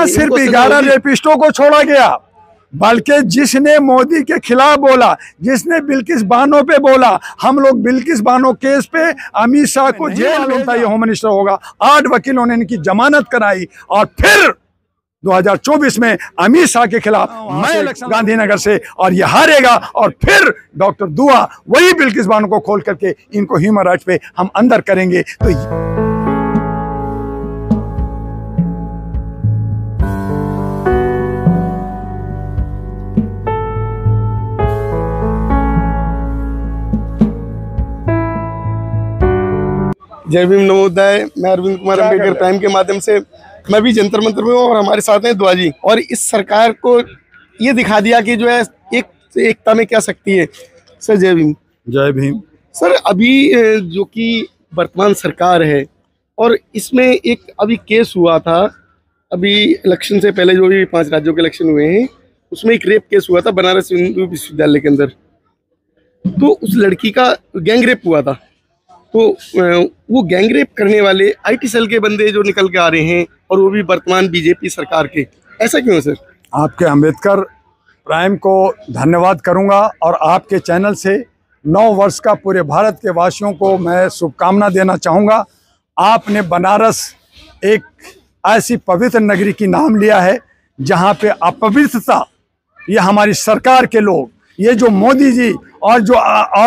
सिर्फ 11 रेपिस्टों को छोड़ा गया, बल्कि जिसने मोदी के खिलाफ बोला, जिसने बिल्किस बानो पे बोला, हम लोग बिल्किस बानो केस पे अमित शाह को जेल में था, ये होम मिनिस्टर होगा। 8 वकीलों ने इनकी जमानत कराई और फिर 2024 में अमित शाह के खिलाफ मैं इलेक्शन गांधीनगर से, और ये हारेगा। और फिर डॉक्टर दुआ वही बिल्किस बानो को खोल करके इनको ह्यूमन राइट्स पे हम अंदर करेंगे। तो जय भीम नमोदय। मैं अरविंद कुमार अम्बेडकर प्राइम के माध्यम से मैं भी जंतर मंतर में हूँ और हमारे साथ हैं दुआ जी। और इस सरकार को ये दिखा दिया कि जो है एकता में क्या शक्ति है। सर जय भीम। जय भीम। सर अभी जो कि वर्तमान सरकार है और इसमें एक अभी केस हुआ था, अभी इलेक्शन से पहले जो भी 5 राज्यों के इलेक्शन हुए हैं उसमें एक रेप केस हुआ था बनारस हिंदू विश्वविद्यालय के अंदर। तो उस लड़की का गैंग रेप हुआ था। तो वो गैंग रेप करने वाले IT सेल के बंदे जो निकल के आ रहे हैं और वो भी वर्तमान BJP सरकार के, ऐसा क्यों है सर? आपके अम्बेडकर प्राइम को धन्यवाद करूंगा और आपके चैनल से 9 वर्ष का पूरे भारत के वासियों को मैं शुभकामना देना चाहूँगा। आपने बनारस एक ऐसी पवित्र नगरी की नाम लिया है जहाँ पे अपवित्रता, ये हमारी सरकार के लोग, ये जो मोदी जी और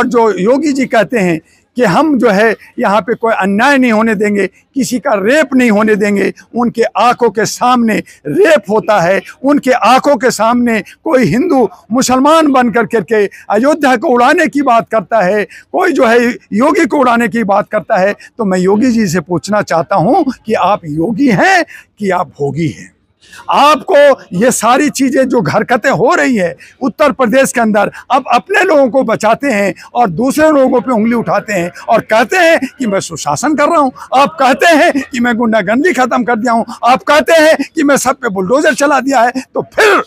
जो योगी जी कहते हैं कि हम जो है यहाँ पे कोई अन्याय नहीं होने देंगे, किसी का रेप नहीं होने देंगे। उनके आंखों के सामने रेप होता है, उनके आंखों के सामने कोई हिंदू मुसलमान बन करके अयोध्या को उड़ाने की बात करता है, कोई जो है योगी को उड़ाने की बात करता है। तो मैं योगी जी से पूछना चाहता हूँ कि आप योगी हैं कि आप भोगी हैं? आपको ये सारी चीजें जो हरकतें हो रही है उत्तर प्रदेश के अंदर, अब अपने लोगों को बचाते हैं और दूसरे लोगों पे उंगली उठाते हैं और कहते हैं कि मैं सुशासन कर रहा हूं, आप कहते हैं कि मैं गुंडागर्दी खत्म कर दिया हूं, आप कहते हैं कि मैं सब पे बुलडोजर चला दिया है। तो फिर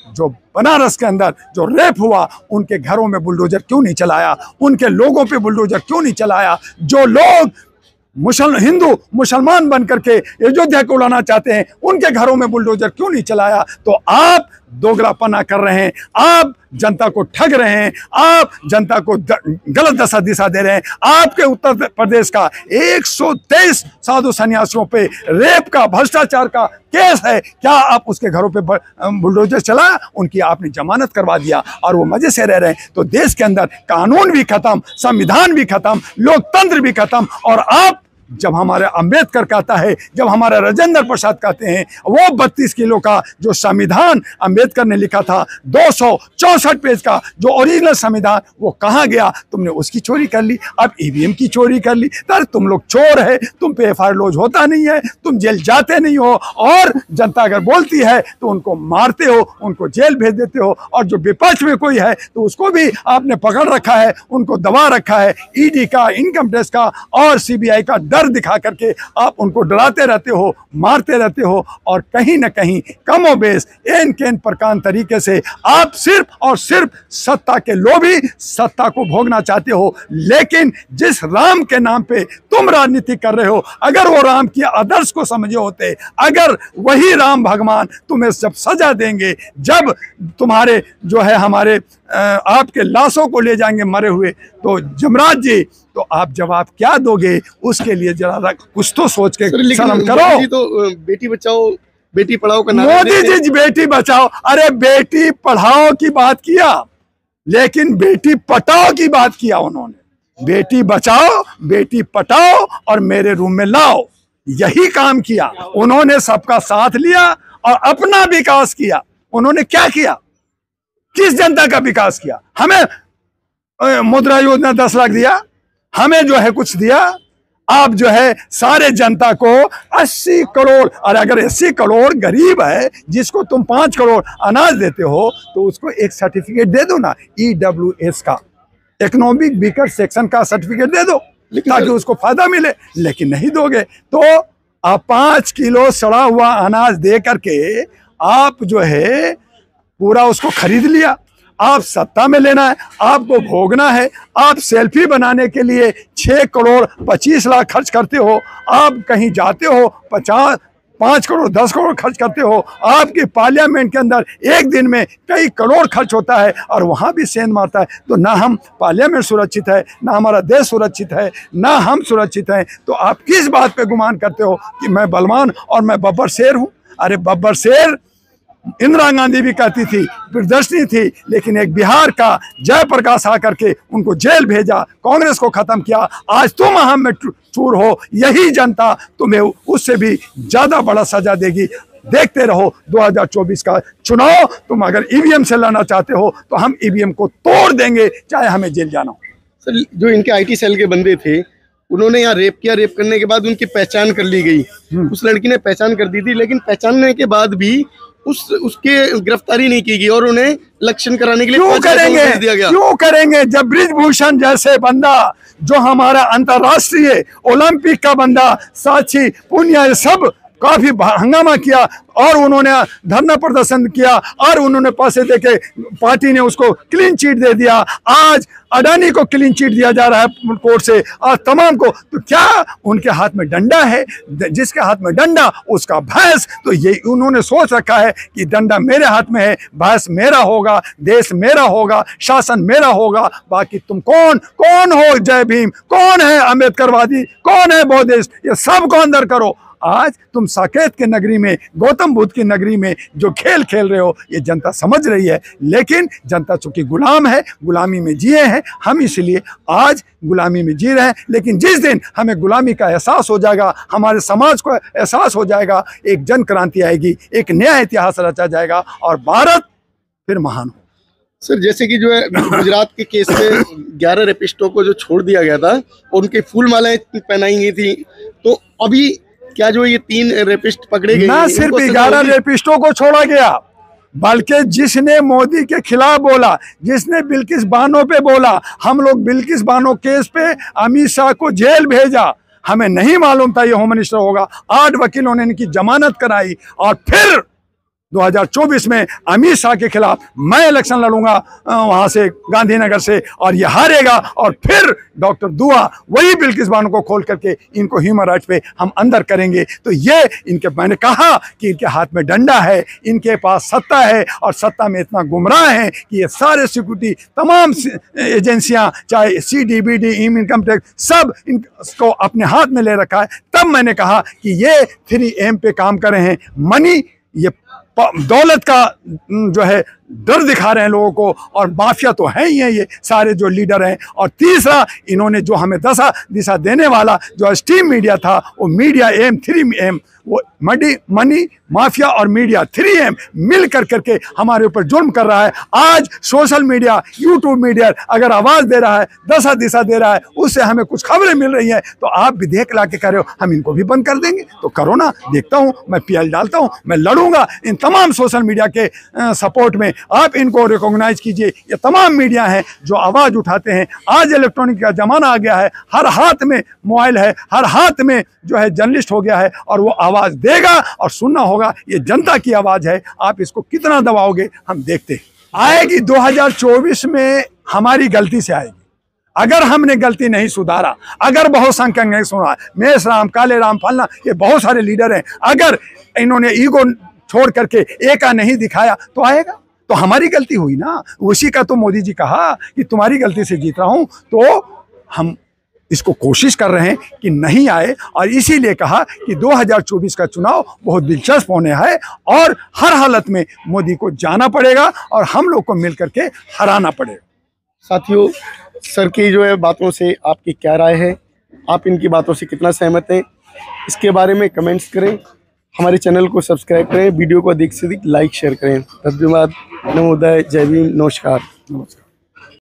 जो बनारस के अंदर जो रेप हुआ, उनके घरों में बुलडोजर क्यों नहीं चलाया? उनके लोगों पे बुलडोजर क्यों नहीं चलाया? जो लोग हिंदू मुसलमान बन करके अयोध्या को उड़ाना चाहते हैं, उनके घरों में बुलडोजर क्यों नहीं चलाया? तो आप दोगलापना कर रहे हैं, आप जनता को ठग रहे हैं, आप जनता को गलत दिशा दे रहे हैं। आपके उत्तर प्रदेश का 123 साधु सन्यासियों पे रेप का, भ्रष्टाचार का केस है, क्या आप उसके घरों पे बुलडोजर चलाया? उनकी आपने जमानत करवा दिया और वो मजे से रह रहे हैं। तो देश के अंदर कानून भी खत्म, संविधान भी खत्म, लोकतंत्र भी खत्म। और आप जब हमारे अंबेडकर कहता है, जब हमारा राजेंद्र प्रसाद कहते हैं, वो 32 किलो का जो संविधान अंबेडकर ने लिखा था, 264 पेज का जो ओरिजिनल संविधान, वो कहाँ गया? तुमने उसकी चोरी कर ली, अब EVM की चोरी कर ली। अरे तुम लोग चोर है, तुम पे FIR लॉज होता नहीं है, तुम जेल जाते नहीं हो, और जनता अगर बोलती है तो उनको मारते हो, उनको जेल भेज देते हो। और जो विपक्ष में कोई है तो उसको भी आपने पकड़ रखा है, उनको दबा रखा है। ED का, इनकम टैक्स का और CBI का डर दिखा करके आप उनको डराते रहते हो, मारते रहते हो। और कहीं ना कहीं कमोबेश एन प्रकार तरीके से आप सिर्फ और सिर्फ सत्ता के लोभी, सत्ता को भोगना चाहते हो। लेकिन जिस राम के नाम पे तुम राजनीति कर रहे हो, अगर वो राम के आदर्श को समझे होते, अगर वही राम भगवान तुम्हें जब सजा देंगे, जब तुम्हारे जो है हमारे आपके लाशों को ले जाएंगे मरे हुए, तो जमराज जी, तो आप जवाब क्या दोगे? उसके लिए जरा कुछ तो सोच के शर्म करो। तो बेटी बचाओ बेटी पढ़ाओ का मोदी जी बेटी बचाओ, अरे बेटी पढ़ाओ की बात किया, लेकिन बेटी पटाओ की बात किया उन्होंने। बेटी बचाओ, बेटी पटाओ और मेरे रूम में लाओ, यही काम किया उन्होंने। सबका साथ लिया और अपना विकास किया। उन्होंने क्या किया? किस जनता का विकास किया? हमें मुद्रा योजना 10 लाख दिया, हमें जो है कुछ दिया। आप जो है सारे जनता को 80 करोड़, और अगर 80 करोड़ गरीब है जिसको तुम 5 करोड़ अनाज देते हो, तो उसको एक सर्टिफिकेट दे दो ना, EWS का, इकोनॉमिक वीकर सेक्शन का सर्टिफिकेट दे दो, ताकि उसको फायदा मिले। लेकिन नहीं दोगे तो आप 5 किलो सड़ा हुआ अनाज दे करके आप जो है पूरा उसको खरीद लिया। आप सत्ता में लेना है, आपको भोगना है। आप सेल्फी बनाने के लिए 6 करोड़ 25 लाख खर्च करते हो। आप कहीं जाते हो 5 करोड़ 10 करोड़ खर्च करते हो, आपकी पार्लियामेंट के अंदर एक दिन में कई करोड़ खर्च होता है और वहाँ भी सेंध मारता है। तो ना हम पार्लियामेंट सुरक्षित है, ना हमारा देश सुरक्षित है, ना हम सुरक्षित हैं। तो आप किस बात पे गुमान करते हो कि मैं बलवान और मैं बब्बर शेर हूँ? अरे बब्बर शेर इंदिरा गांधी भी कहती थी, प्रदर्शनी थी, लेकिन एक बिहार का जयप्रकाश आकर के उनको जेल भेजा, कांग्रेस को खत्म किया। आज तुम हम में चूर हो, यही जनता तुम्हें उससे भी ज्यादा बड़ा सजा देगी। देखते रहो 2024 का चुनाव। तुम अगर ईवीएम से लड़ना चाहते हो तो हम ईवीएम को तोड़ देंगे, चाहे हमें जेल जाना हो। सर, जो इनके आईटी सेल के बंदे थे, उन्होंने यहाँ रेप किया। रेप करने के बाद उनकी पहचान कर ली गई। उस लड़की ने पहचान कर दी थी, लेकिन पहचानने के बाद भी उसके गिरफ्तारी नहीं की गई और उन्हें इलेक्शन कराने के लिए क्यों करेंगे? दिया गया। क्यों करेंगे जब बृजभूषण जैसे बंदा, जो हमारा अंतर्राष्ट्रीय ओलंपिक का बंदा, साक्षी पुनिया, सब काफी हंगामा किया और उन्होंने धरना प्रदर्शन किया और उन्होंने पैसे देके पार्टी ने उसको क्लीन चिट दे दिया। आज अडानी को क्लीन चिट दिया जा रहा है कोर्ट से, और तमाम को। तो क्या उनके हाथ में डंडा है? जिसके हाथ में डंडा उसका भैंस। तो ये उन्होंने सोच रखा है कि डंडा मेरे हाथ में है, भैंस मेरा होगा, देश मेरा होगा, शासन मेरा होगा। बाकी तुम कौन हो जय भीम, कौन है अम्बेडकरवादी, कौन है बौद्धिस्ट, ये सबको अंदर करो। आज तुम साकेत के नगरी में, गौतम बुद्ध की नगरी में जो खेल खेल रहे हो, ये जनता समझ रही है। लेकिन जनता चूंकि गुलाम है, गुलामी में जिए हैं हम, इसलिए आज गुलामी में जी रहे हैं। लेकिन जिस दिन हमें गुलामी का एहसास हो जाएगा, हमारे समाज को एहसास हो जाएगा, एक जन क्रांति आएगी, एक नया इतिहास रचा जाएगा और भारत फिर महान हो। सर, जैसे कि जो है गुजरात के केस में 11 रेपिस्टों को जो छोड़ दिया गया था, उनके फूल मालाएं पहनाई गई थी, तो अभी क्या जो ये 3 रेपिस्ट पकड़े गए? ना सिर्फ 11 रेपिस्टों को छोड़ा गया, बल्कि जिसने मोदी के खिलाफ बोला, जिसने बिल्किस बानो पे बोला, हम लोग बिल्किस बानो केस पे अमित शाह को जेल भेजा। हमें नहीं मालूम था ये होम मिनिस्टर होगा। 8 वकीलों ने इनकी जमानत कराई और फिर 2024 में अमित शाह के खिलाफ मैं इलेक्शन लड़ूंगा वहां से, गांधीनगर से, और ये हारेगा। और फिर डॉक्टर दुआ वही बिल्किस बानो को खोल करके इनको ह्यूमन राइट्स पे हम अंदर करेंगे। तो ये इनके, मैंने कहा कि इनके हाथ में डंडा है, इनके पास सत्ता है और सत्ता में इतना गुमराह है कि ये सारे सिक्योरिटी तमाम एजेंसियां, चाहे CDBD, इनकम टैक्स, सब इनको अपने हाथ में ले रखा है। तब मैंने कहा कि ये 3M पे काम कर रहे हैं। मनी, ये दौलत का जो है डर दिखा रहे हैं लोगों को, और माफिया तो है ही है ये सारे जो लीडर हैं। और तीसरा, इन्होंने जो हमें दिशा देने वाला जो स्ट्रीम मीडिया था, वो मीडिया एम 3M, वो मनी माफिया और मीडिया 3M मिल कर करके हमारे ऊपर जुल्म कर रहा है। आज सोशल मीडिया, यूट्यूब मीडिया अगर आवाज़ दे रहा है, दिशा दे रहा है, उससे हमें कुछ खबरें मिल रही हैं, तो आप विधेयक ला के कह रहे हो हम इनको भी बंद कर देंगे। तो करो ना, देखता हूँ, मैं PL डालता हूँ, मैं लड़ूंगा इन तमाम सोशल मीडिया के सपोर्ट में। आप इनको रिकॉग्नाइज कीजिए। ये तमाम मीडिया हैं जो आवाज़ उठाते हैं। आज इलेक्ट्रॉनिक का ज़माना आ गया है, हर हाथ में मोबाइल है, हर हाथ में जो है जर्नलिस्ट हो गया है, और वो आवाज़ देगा और सुनना होगा। ये जनता की आवाज़ है, आप इसको कितना दबाओगे हम देखते हैं। आएगी 2024 में, हमारी गलती से आएगी। अगर हमने गलती नहीं सुधारा, अगर बहुसंख्यक नहीं सुना, मेष राम, काले राम, फलना, ये बहुत सारे लीडर हैं, अगर इन्होंने ईगो छोड़ करके एका नहीं दिखाया तो आएगा। तो हमारी गलती हुई ना, उसी का तो मोदी जी कहा कि तुम्हारी गलती से जीत रहा हूं। तो हम इसको कोशिश कर रहे हैं कि नहीं आए, और इसीलिए कहा कि 2024 का चुनाव बहुत दिलचस्प होने है और हर हालत में मोदी को जाना पड़ेगा और हम लोग को मिलकर के हराना पड़ेगा। साथियों, सर की जो है बातों से आपकी क्या राय है? आप इनकी बातों से कितना सहमत हैं? इसके बारे में कमेंट्स करें। हमारे चैनल को सब्सक्राइब करें, वीडियो को अधिक से अधिक लाइक शेयर करें। धन्यवाद। नमोदय, जय भीम, नमस्कार।